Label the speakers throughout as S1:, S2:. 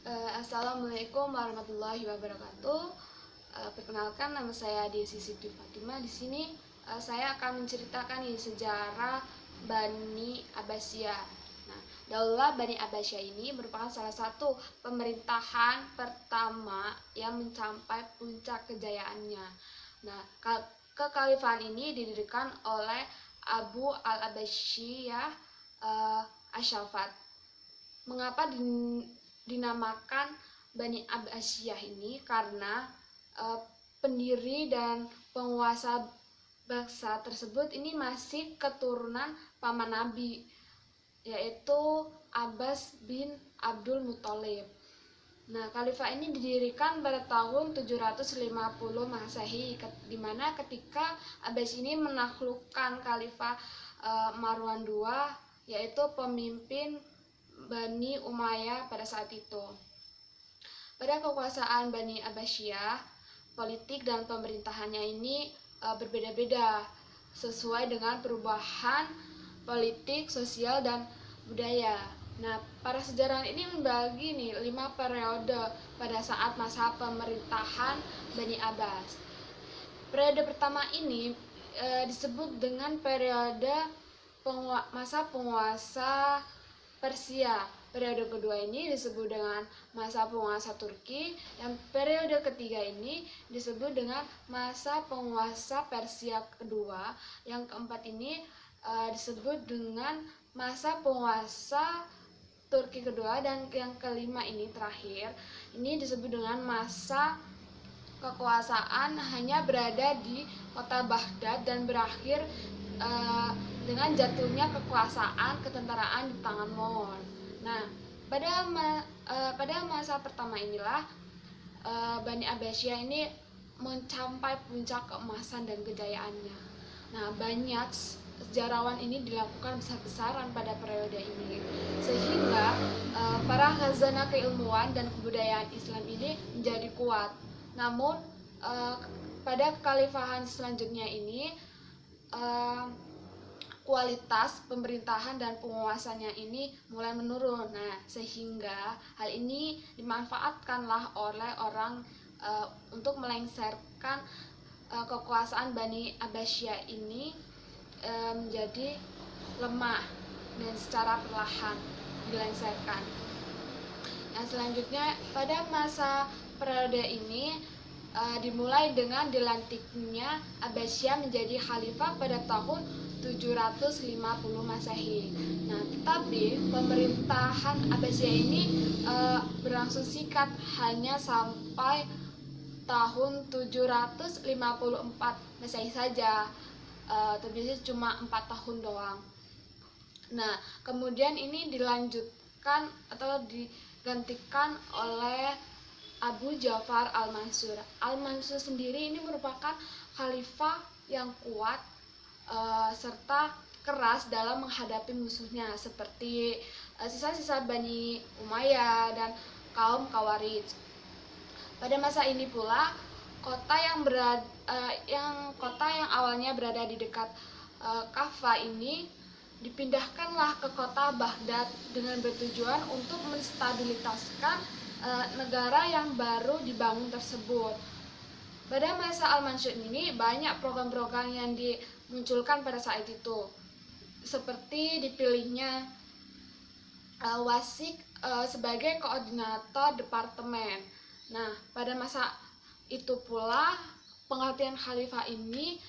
S1: Assalamualaikum warahmatullahi wabarakatuh. Perkenalkan, nama saya Desi Siti Fatimah. Di sini saya akan menceritakan sejarah Bani Abbasiyah. Nah, Daulah Bani Abbasiyah ini merupakan salah satu pemerintahan pertama yang mencapai puncak kejayaannya. Nah, kekhalifahan ini didirikan oleh Abu al-Abbasiyah Asyafat. Mengapa dinamakan Bani Abbasiyah ini? Karena pendiri dan penguasa bangsa tersebut ini masih keturunan paman Nabi, yaitu Abbas bin Abdul Muthalib. Nah, khalifah ini didirikan pada tahun 750 Masehi, di mana ketika Abbas ini menaklukkan Khalifah Marwan II, yaitu pemimpin Bani Umayyah pada saat itu. Pada kekuasaan Bani Abbasiyah, politik dan pemerintahannya ini berbeda-beda sesuai dengan perubahan politik, sosial, dan budaya. Nah, para sejarawan ini membagi 5 periode pada saat masa pemerintahan Bani Abbas. Periode pertama ini disebut dengan periode masa penguasa Persia. Periode kedua ini disebut dengan masa penguasa Turki, dan periode ketiga ini disebut dengan masa penguasa Persia kedua. Yang keempat ini disebut dengan masa penguasa Turki kedua, dan yang kelima ini terakhir ini disebut dengan masa kekuasaan hanya berada di kota Baghdad dan berakhir dengan jatuhnya kekuasaan ketentaraan di tangan Mongol. Nah, pada masa pertama inilah Bani Abbasiyah ini mencapai puncak keemasan dan kejayaannya. Nah, banyak sejarawan ini dilakukan besar-besaran pada periode ini, sehingga para khazanah keilmuan dan kebudayaan Islam ini menjadi kuat. Namun pada kekhalifahan selanjutnya ini kualitas pemerintahan dan penguasanya ini mulai menurun. Nah, sehingga hal ini dimanfaatkanlah oleh orang untuk melengsarkan kekuasaan Bani Abbasiyah ini menjadi lemah dan secara perlahan dilengsarkan. Yang selanjutnya pada masa periode ini dimulai dengan dilantiknya Abbasiyah menjadi khalifah pada tahun 750 Masehi. Nah, tetapi pemerintahan Abbasiyah ini berlangsung singkat, hanya sampai tahun 754 Masehi saja. Terbiasa cuma 4 tahun doang. Nah, kemudian ini dilanjutkan atau digantikan oleh Abu Ja'far al-Mansur. Al-Mansur sendiri ini merupakan khalifah yang kuat serta keras dalam menghadapi musuhnya seperti sisa-sisa Bani Umayyah dan kaum Khawarij. Pada masa ini pula kota yang awalnya berada di dekat Kafah ini dipindahkanlah ke kota Baghdad dengan bertujuan untuk menstabilitaskan negara yang baru dibangun tersebut. Pada masa Al-Mansur ini banyak program-program yang dimunculkan pada saat itu, seperti dipilihnya Wasik sebagai koordinator departemen. Nah, pada masa itu pula pengertian khalifah ini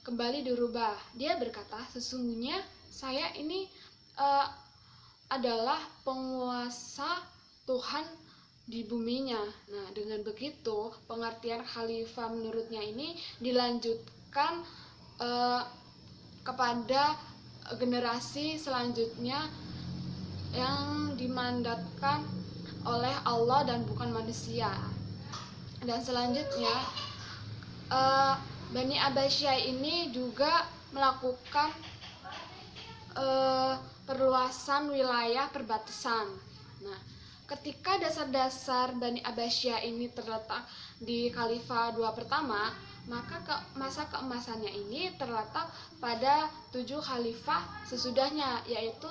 S1: kembali dirubah. Dia berkata, sesungguhnya saya ini adalah penguasa Tuhan di buminya. Nah, dengan begitu pengertian khalifah menurutnya ini dilanjutkan kepada generasi selanjutnya yang dimandatkan oleh Allah dan bukan manusia. Dan selanjutnya Bani Abbasiyah ini juga melakukan perluasan wilayah perbatasan. Nah, ketika dasar-dasar Bani Abbasiyah ini terletak di Khalifah II pertama, maka masa keemasannya ini terletak pada 7 khalifah sesudahnya, yaitu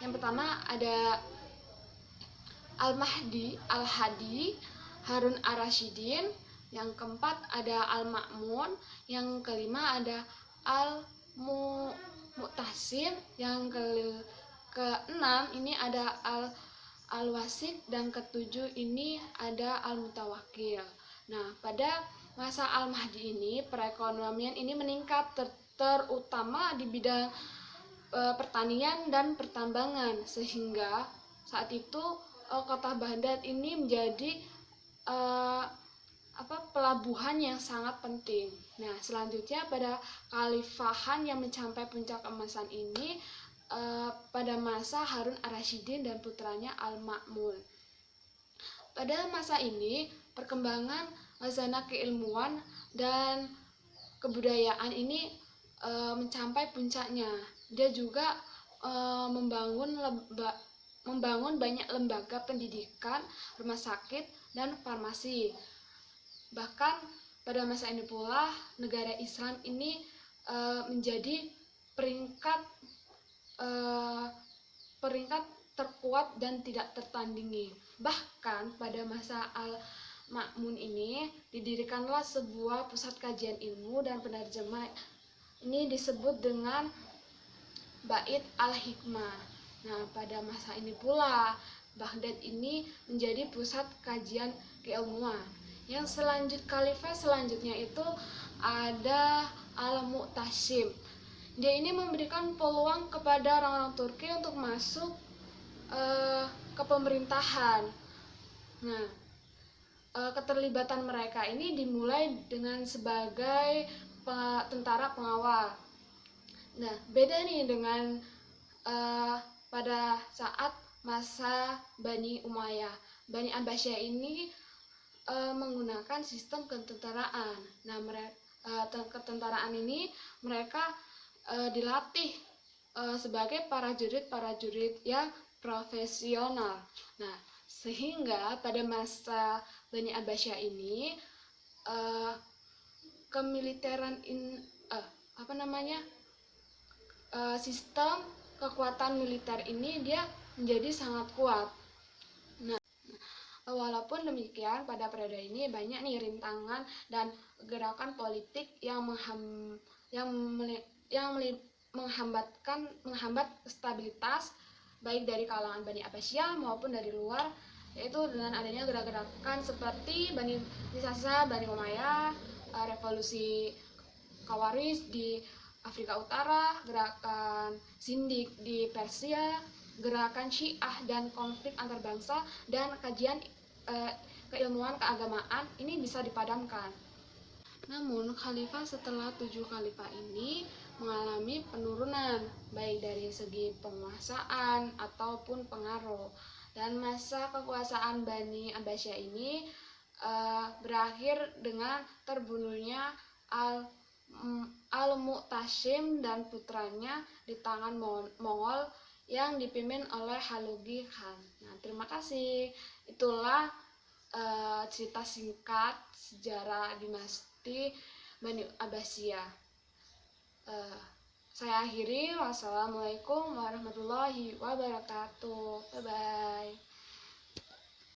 S1: yang pertama ada Al-Mahdi, Al-Hadi, Harun Ar-Rasyidin, yang keempat ada Al-Ma'mun, yang kelima ada Al-Mu'tasim, yang keenam ini ada Al-Wasik, dan ketujuh ini ada Al-Mutawakkil. Nah, pada masa Al-Mahdi ini perekonomian ini meningkat terutama di bidang pertanian dan pertambangan, sehingga saat itu kota Baghdad ini menjadi pelabuhan yang sangat penting. Nah, selanjutnya pada khalifahan yang mencapai puncak keemasan ini pada masa Harun Ar-Rasyidin dan putranya Al-Ma'mun. Pada masa ini perkembangan zona keilmuan dan kebudayaan ini mencapai puncaknya. Dia juga membangun banyak lembaga pendidikan, rumah sakit, dan farmasi. Bahkan pada masa ini pula negara Islam ini menjadi peringkat terkuat dan tidak tertandingi. Bahkan pada masa Al-Ma'mun ini didirikanlah sebuah pusat kajian ilmu dan penerjemah. Ini disebut dengan Bait Al-Hikmah. Nah, pada masa ini pula Baghdad ini menjadi pusat kajian keilmuan. Yang khalifah selanjutnya itu ada Al-Mu'tasim. Dia ini memberikan peluang kepada orang-orang Turki untuk masuk ke pemerintahan. Nah, keterlibatan mereka ini dimulai dengan sebagai tentara pengawal. Nah, beda nih dengan pada saat masa Bani Umayyah. Bani Abbasiyah ini menggunakan sistem ketentaraan. Nah, ketentaraan ini mereka dilatih sebagai prajurit yang profesional. Nah, sehingga pada masa Bani Abbasiyah ini kemiliteran sistem kekuatan militer ini dia menjadi sangat kuat. Nah, walaupun demikian pada periode ini banyak nih rintangan dan gerakan politik yang menghambat stabilitas baik dari kalangan Bani Abbasiyah maupun dari luar, yaitu dengan adanya gerak-gerakan seperti Bani Sasa, Bani Umayyah, revolusi Khawarij di Afrika Utara, gerakan Sindik di Persia, gerakan Syiah dan konflik antar bangsa, dan kajian keilmuan keagamaan ini bisa dipadamkan. Namun, khalifah setelah 7 khalifah ini mengalami penurunan, baik dari segi penguasaan ataupun pengaruh. Dan masa kekuasaan Bani Abbasiyah ini berakhir dengan terbunuhnya Al-Mu'tasim dan putranya di tangan Mongol yang dipimpin oleh Hulagu Khan. Nah, terima kasih. Itulah cerita singkat sejarah dinasti Bani Abbasiyah. Saya akhiri. Wassalamualaikum warahmatullahi wabarakatuh. Bye bye.